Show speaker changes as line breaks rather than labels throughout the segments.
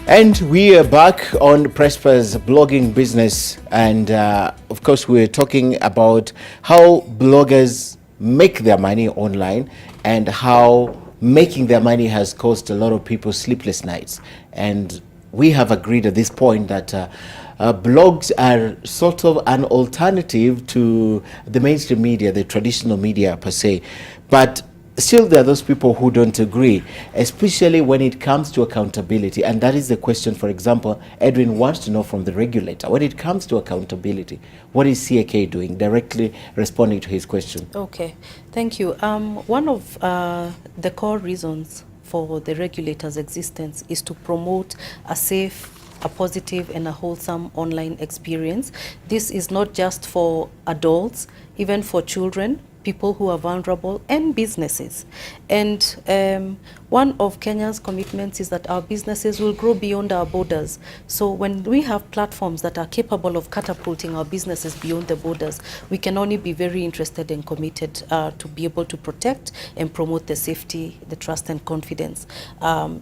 And we are back on Presper's blogging business, and of course we're talking about how bloggers make their money online and how making their money has caused a lot of people sleepless nights. And we have agreed at this point that blogs are sort of an alternative to the mainstream media, the traditional media per se, but still there are those people who don't agree, especially when it comes to accountability. And that is the question. For example, Edwin wants to know from the regulator, when it comes to accountability, what is CAK doing? Directly responding to his question.
Okay, thank you. One of the core reasons for the regulator's existence is to promote a safe, a positive and a wholesome online experience. This is not just for adults, even for children, people who are vulnerable, and businesses. And one of Kenya's commitments is that our businesses will grow beyond our borders. So when we have platforms that are capable of catapulting our businesses beyond the borders, we can only be very interested and committed to be able to protect and promote the safety, the trust and confidence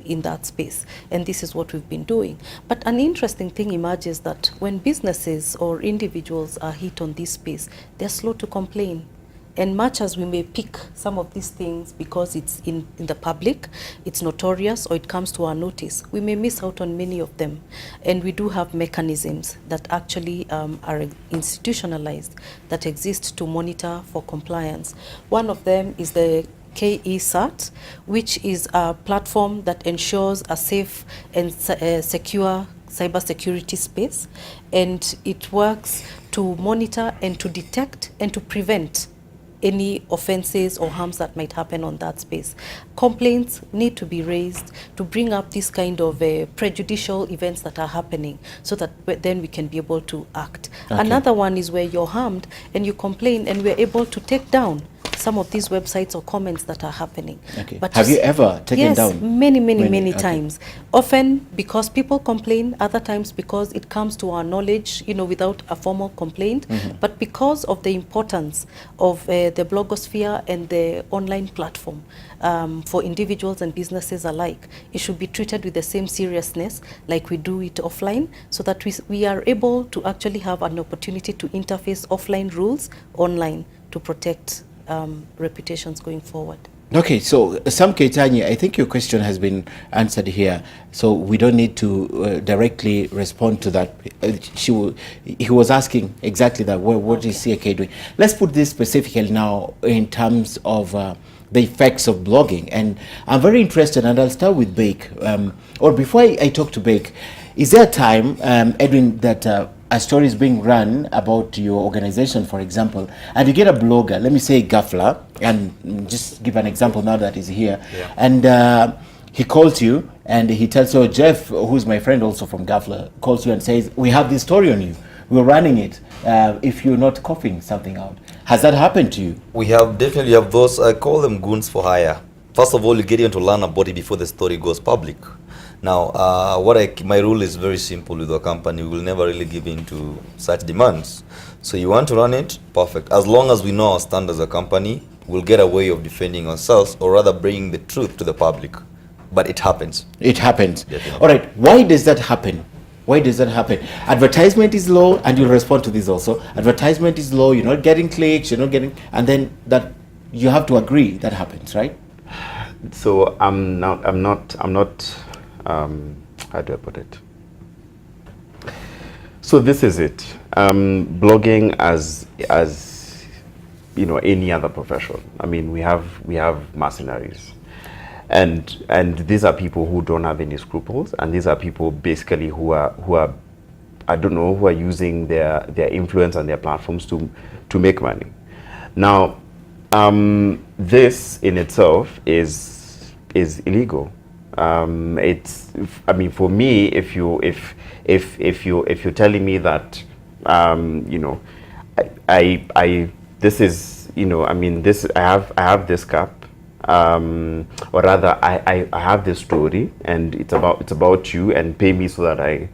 in that space. And this is what we've been doing. But an interesting thing emerges that when businesses or individuals are hit on this space, they're slow to complain. And much as we may pick some of these things because it's in the public, it's notorious, or it comes to our notice, we may miss out on many of them. And we do have mechanisms that actually are institutionalized, that exist to monitor for compliance. One of them is the KESAT, which is a platform that ensures a safe and secure cybersecurity space. And it works to monitor and to detect and to prevent any offenses or harms that might happen on that space. Complaints need to be raised to bring up this kind of prejudicial events that are happening, so that then we can be able to act. Okay. Another one is where you're harmed and you complain, and we're able to take down some of these websites or comments that are happening.
Okay. But have you ever taken down?
Yes, many times. Often because people complain, other times because it comes to our knowledge, without a formal complaint. But because of the importance of the blogosphere and the online platform for individuals and businesses alike, it should be treated with the same seriousness like we do it offline, so that we are able to actually have an opportunity to interface offline rules online to protect reputations going forward.
Okay, so Sam Keitany, I think your question has been answered here, so we don't need to directly respond to that. He was asking exactly that. What is CAK doing? Let's put this specifically now in terms of the effects of blogging, and I'm very interested, and I'll start with Bake. Or before I talk to Bake, is there a time, Edwin, that a story is being run about your organization, for example, and you get a blogger, let me say Gafla, and just give an example now that he's here, and he calls you and he tells you, Jeff, who's my friend also from Gafla, calls you and says, we have this story on you, we're running it, if you're not coughing something out. Has that happened to you?
We definitely have those, I call them goons for hire. First of all, you get in to learn about it before the story goes public. Now, my rule is very simple with our company. We will never really give in to such demands. So you want to run it? Perfect. As long as we know our stand as a company, we'll get a way of defending ourselves, or rather bringing the truth to the public. But it happens.
It happens.
Definitely.
All right. Why does that happen? Why does that happen? Advertisement is low, and you'll respond to this also. Advertisement is low, you're not getting clicks, you're not getting, and then that you have to agree that happens, right?
So I'm not how do I put it? So this is it. Blogging as any other profession. I mean, we have mercenaries, and these are people who don't have any scruples, and these are people basically who are using their influence and their platforms to make money. Now, this in itself is illegal. For me, if you're telling me that I have this cap, or rather I have this story and it's about you, and pay me so that I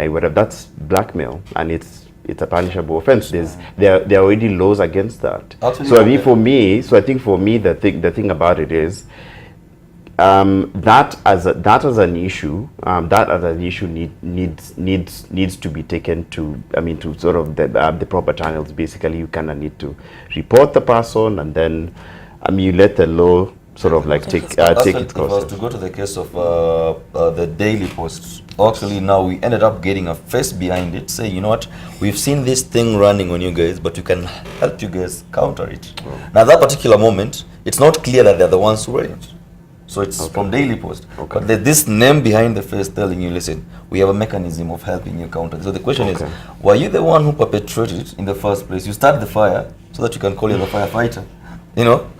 whatever, that's blackmail, and it's a punishable offense. There are already laws against that. Absolutely. So I think for me the thing about it is, that as an issue, needs to be taken to, I mean, to sort of the proper channels. Basically, you kind of need to report the person, and then you let the law sort of like take its course.
To go to the case of the Daily Post, actually now we ended up getting a face behind it, say, you know what, we've seen this thing running on you guys, but we can help you guys counter it. Now that particular moment, it's not clear that they're the ones who ran it. So it's from Daily Post. But there's this name behind the face telling you, listen, we have a mechanism of helping you counter. So the question is, were you the one who perpetrated it in the first place? You start the fire so that you can call you the firefighter, you know?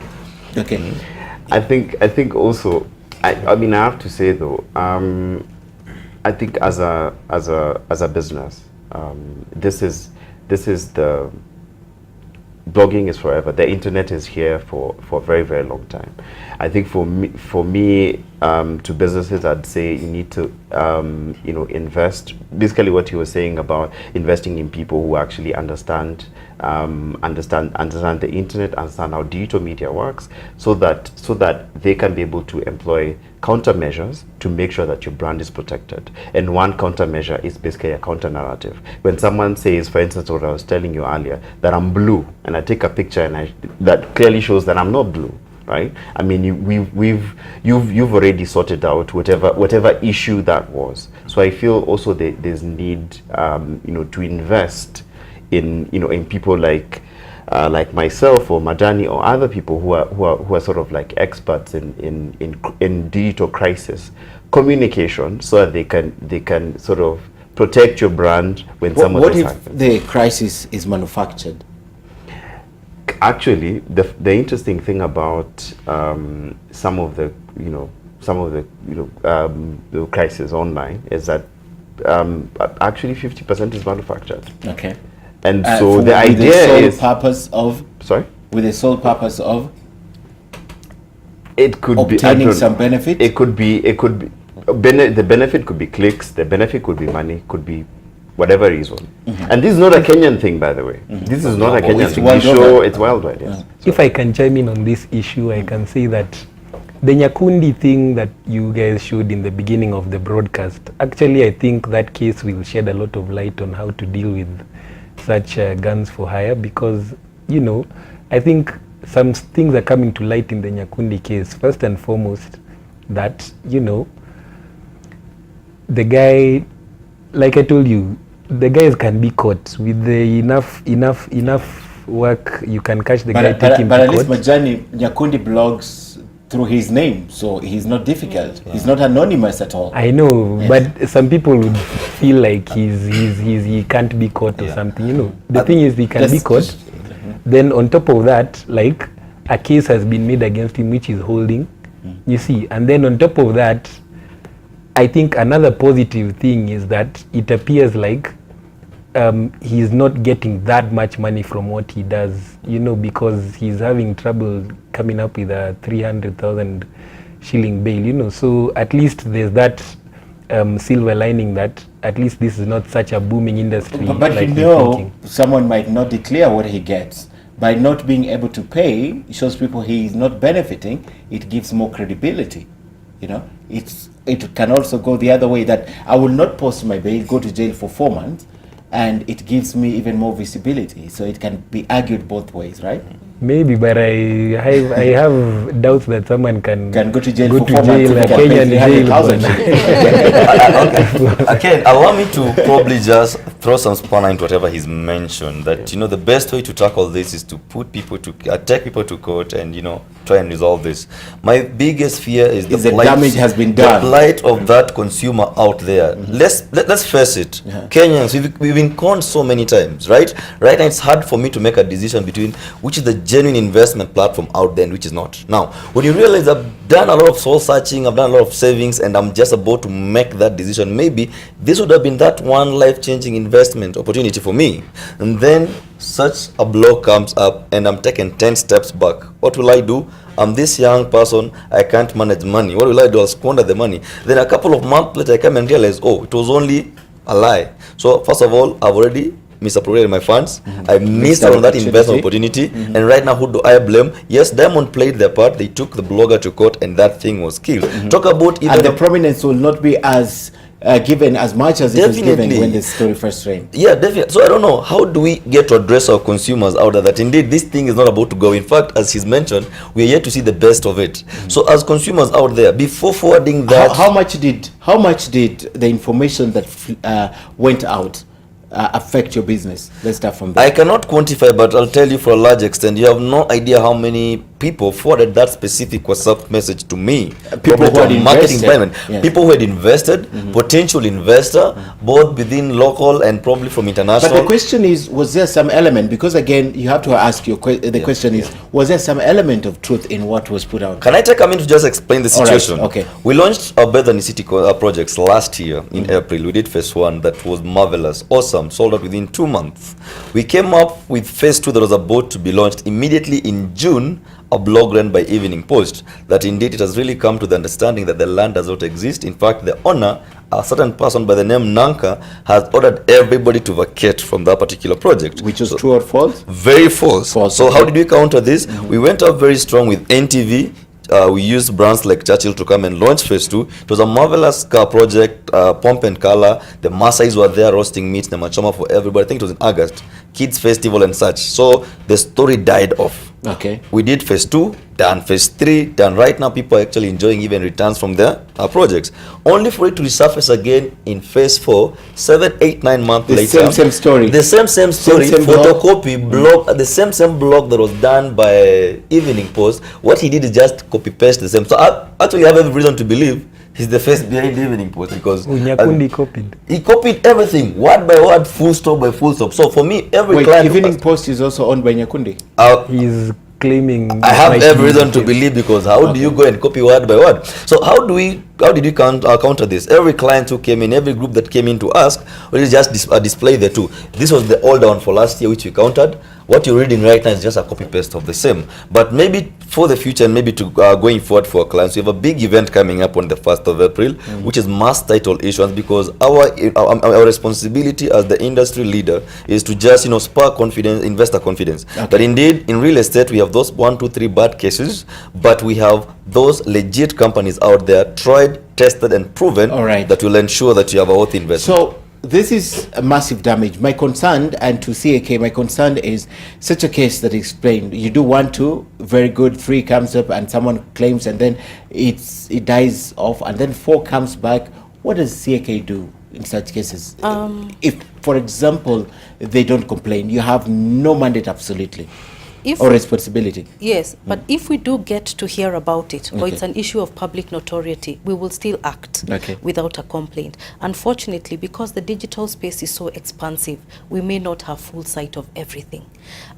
Okay.
I think also, I mean, I have to say though, I think as a business, this is the blogging is forever. The internet is here for a very, very long time. I think for me, to businesses, I'd say you need to invest. Basically, what you were saying about investing in people who actually understand the internet, understand how digital media works, so that they can be able to employ countermeasures to make sure that your brand is protected. And one countermeasure is basically a counter narrative. When someone says, for instance, what I was telling you earlier, that I'm blue, and I take a picture and that clearly shows that I'm not blue, right? I mean, you've already sorted out whatever issue that was. So I feel also there's need to invest in people like myself or Majani or other people who are sort of like experts in digital crisis communication, so that they can sort of protect your brand when someone
What if
happens.
the crisis is manufactured?
Actually, the interesting thing about some of the crisis online is that actually 50% is manufactured.
Okay.
And so the idea is
purpose of with the sole purpose of
it could
obtaining some benefit.
It could be the benefit could be clicks, the benefit could be money, could be whatever reason. And this is not a Kenyan thing, by the way. This is not a Kenyan thing. It's worldwide. Yes.
If I can chime in on this issue, I can say that the Nyakundi thing that you guys showed in the beginning of the broadcast, actually I think that case will shed a lot of light on how to deal with such guns for hire, because I think some things are coming to light in the Nyakundi case. First and foremost, that the guy, like I told you, the guys can be caught with the enough work. You can catch the guy, take him to court.
But at least Majani Nyakundi blogs through his name, so he's not difficult. He's not anonymous at all.
I know, but some people would feel like he can't be caught or something. The thing is, he can be caught. Then on top of that, like a case has been made against him, which is holding. You see, and then on top of that, I think another positive thing is that it appears like he's not getting that much money from what he does, because he's having trouble coming up with a 300,000 shilling bail, so at least there's that silver lining that at least this is not such a booming industry.
But like someone might not declare what he gets. By not being able to pay, it shows people he is not benefiting. It gives more credibility. It can also go the other way, that I will not post my bail, go to jail for 4 months, and it gives me even more visibility. So it can be argued both ways, right?
Maybe, but I have doubts that someone can
go to jail for 4 months.
Kenyan jail.
Okay, allow me to probably just throw some spanner into whatever he's mentioned. That the best way to tackle this is to put people take people to court and try and resolve this. My biggest fear is the
damage has been done.
The plight of that consumer out there. Let's face it, Kenyans, we've been conned so many times, right? Right now it's hard for me to make a decision between which is the genuine investment platform out there and which is not. Now, when you realize I've done a lot of soul searching, I've done a lot of savings, and I'm just about to make that decision, maybe this would have been that one life-changing investment opportunity for me. And then such a blow comes up and I'm taking 10 steps back. What will I do? I'm this young person, I can't manage money. What will I do? I'll squander the money. Then a couple of months later, I come and realize, it was only a lie. So first of all, I've already misappropriated my funds. I missed out on that investment opportunity. And right now, who do I blame? Yes, Diamond played their part. They took the blogger to court, and that thing was killed. Talk about even
and the prominence will not be as given as much as it was given
Definitely.
when the story first ran.
Yeah, definitely. So I don't know, how do we get to address our consumers out there that indeed this thing is not about to go? In fact, as he's mentioned, we are yet to see the best of it. So as consumers out there, before forwarding that,
How much did the information that went out affect your business? Let's start from there.
I cannot quantify, but I'll tell you for a large extent, you have no idea how many people forwarded that specific WhatsApp message to me.
People
Probably
who
to
had
a marketing
invested.
environment.
Yes.
People who had invested, potential investor, both within local and probably from international.
But the question is, was there some element? Because again, you have to ask the question is, was there some element of truth in what was put out?
Can I take a minute to just explain the
All right,
situation?
okay.
We launched our Better City projects last year in April. We did phase 1 that was marvelous, awesome, sold out within 2 months. We came up with phase 2 that was about to be launched immediately in June. A blog run by Evening Post that indeed it has really come to the understanding that the land does not exist. In fact, the owner, a certain person by the name Nanka, has ordered everybody to vacate from that particular project.
Which was true or false?
Very false.
False,
So
okay.
how did we counter this? We went up very strong with NTV. We used brands like Churchill to come and launch phase 2. It was a marvelous car project, pomp and color. The Maasais were there roasting meat, the machoma for everybody. I think it was in August. Kids festival and such. So the story died off.
Okay.
We did phase 2, done phase 3, done. Right now people are actually enjoying even returns from their projects. Only for it to resurface again in phase 4, 7, 8, 9 months
The
later.
same story.
The same story,
Same blog.
photocopy blog, the same blog that was done by Evening Post. What he did is just copy paste the same. So I actually have every reason to believe he's the face behind Evening Post because
Nyakundi copied.
he copied everything, word by word, full stop by full stop. So for me, every
Wait,
client,
Evening Post is also owned by Nyakundi?
He's claiming.
I have
might
every
be
reason to
the-
believe, because how do you go and copy word by word? So how did you counter this? Every client who came in, every group that came in to ask, we just display the two. This was the older one for last year, which we countered. What you're reading right now is just a copy paste of the same. But maybe for the future and maybe to going forward for our clients, we have a big event coming up on the 1st of April, which is mass title issuance, because our responsibility as the industry leader is to just spur confidence, investor confidence.
Okay.
But indeed, in real estate, we have those 1, 2, 3 bad cases, but we have those legit companies out there, tried, tested, and proven,
All right.
that will ensure that you have a worthy investment.
So this is a massive damage. My concern, and to CAK, my concern is such a case that explained. You do 1, 2, very good. 3 comes up, and someone claims, and then it dies off, and then 4 comes back. What does CAK do in such cases? If, for example, they don't complain, you have no mandate absolutely, or responsibility.
Yes, but if we do get to hear about it, or
Okay.
it's an issue of public notoriety, we will still act
Okay.
without a complaint. Unfortunately, because the digital space is so expansive, we may not have full sight of everything.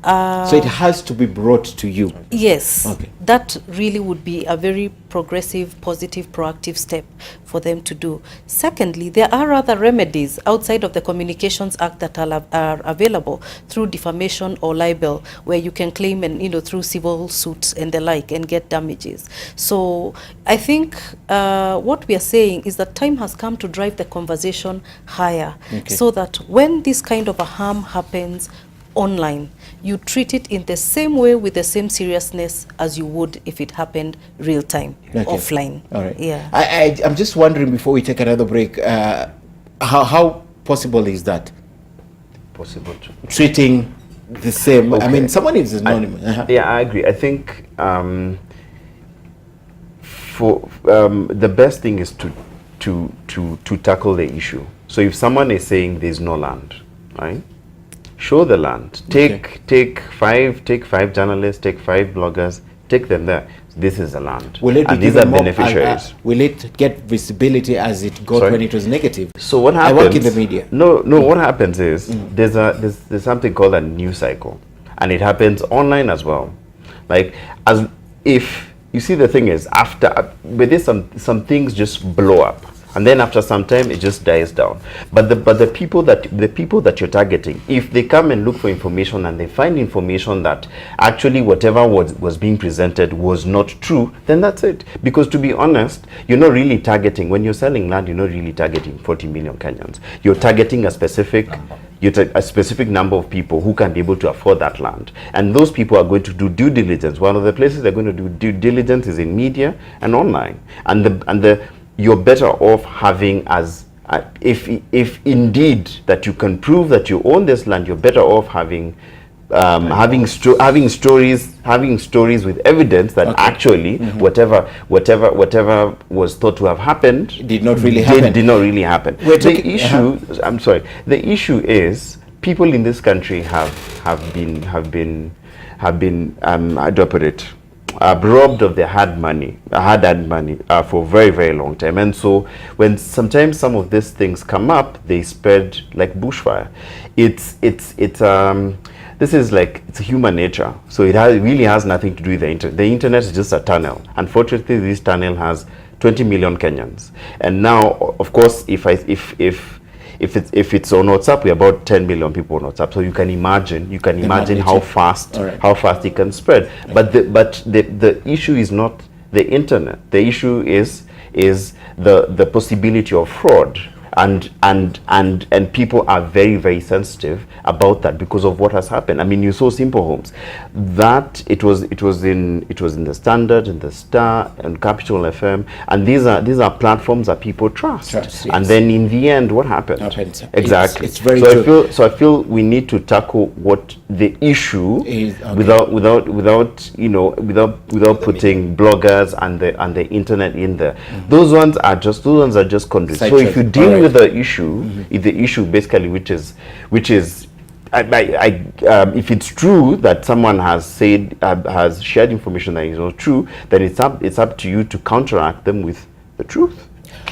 So it has to be brought to you.
Yes,
Okay.
that really would be a very progressive, positive, proactive step for them to do. Secondly, there are other remedies outside of the Communications Act that are available through defamation or libel, where you can claim and through civil suits and the like and get damages. So I think what we are saying is that time has come to drive the conversation higher,
Okay.
so that when this kind of a harm happens online, you treat it in the same way with the same seriousness as you would if it happened real time,
Okay.
offline.
All right.
Yeah.
I'm just wondering, before we take another break, how possible is that?
Possible to.
Treating the same. I
Okay.
mean, someone is anonymous.
Yeah, I agree. I think the best thing is to tackle the issue. So if someone is saying there's no land, right? Show the land. Take five journalists, take 5 bloggers, take them there. This is the land,
Will it be
and these are
given more,
beneficiaries.
will it get visibility as it got
Sorry?
when it was negative?
So what
I
happens?
work in the media.
No. What happens is there's something called a news cycle, and it happens online as well. Like, as if you see, the thing is, with this, some things just blow up, and then after some time it just dies down. But the people that you're targeting, if they come and look for information and they find information that actually whatever was being presented was not true, then that's it. Because to be honest, you're not really targeting, when you're selling land, you're not really targeting 40 million Kenyans. You're targeting a specific you take a specific number of people who can be able to afford that land, and those people are going to do due diligence. One of the places they're going to do due diligence is in media and online, and you're better off having as if indeed that you can prove that you own this land, you're better off having having stories with evidence that actually whatever was thought to have happened
did not really happen.
Did not really happen. The issue, I'm sorry. The issue is people in this country have been how do I put it? Robbed of their hard-earned money for a very, very long time. And so when sometimes some of these things come up, they spread like bushfire. This is like, it's human nature. So it really has nothing to do with the internet. The internet is just a tunnel. Unfortunately, this tunnel has 20 million Kenyans. And now, of course, if it's on WhatsApp, we're about 10 million people on WhatsApp. So you can imagine how fast it can spread. But the issue is not the internet. The issue is the possibility of fraud. And people are very, very sensitive about that because of what has happened. I mean, you saw Simple Homes. That it was in the Standard, in the Star, and Capital FM, and these are platforms that people trust.
Yes.
And then in the end, what happened? Exactly.
It's very
true. I feel we need to tackle what the issue is, without putting bloggers and the internet in there. Those ones are just conduits. So if you deal with the issue, the issue basically, which is, if it's true that someone has said has shared information that is not true, then it's up to you to counteract them with the truth.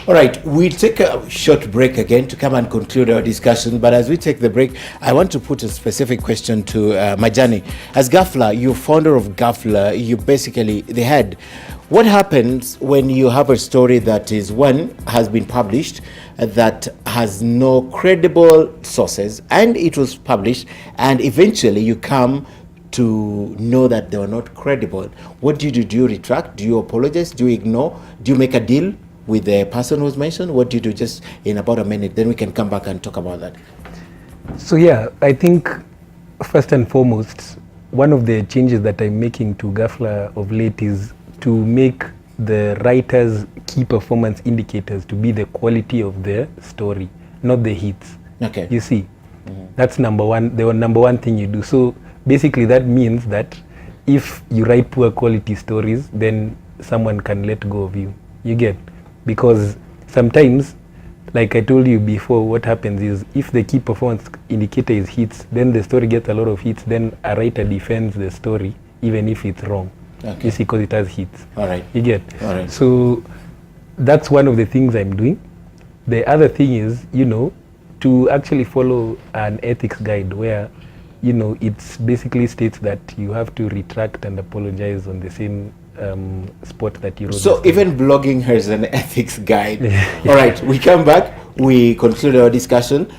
All right, we'll take a short break again to come and conclude our discussion. But as we take the break, I want to put a specific question to Majani. As Ghafla, you're founder of Ghafla, you basically the head. What happens when you have a story that is, one, has been published, that has no credible sources, and it was published, and eventually you come to know that they were not credible? What do you do? Do you retract? Do you apologize? Do you ignore? Do you make a deal with the person who's mentioned? What do you do? Just in about a minute, then we can come back and talk about that.
So yeah, I think first and foremost, one of the changes that I'm making to Ghafla of late is to make the writers' key performance indicators to be the quality of the story, not the hits.
Okay.
You see, that's number one, the number one thing you do. So basically that means that if you write poor quality stories, then someone can let go of you. You get? Because sometimes, like I told you before, what happens is if the key performance indicator is hits, then the story gets a lot of hits, then a writer defends the story even if it's wrong.
Okay.
You see, because it has hits.
All right.
You get?
All right.
So that's one of the things I'm doing. The other thing is, to actually follow an ethics guide where, it's basically states that you have to retract and apologize on the same spot that you wrote.
So even blogging has an ethics guide. All right, we come back. We conclude our discussion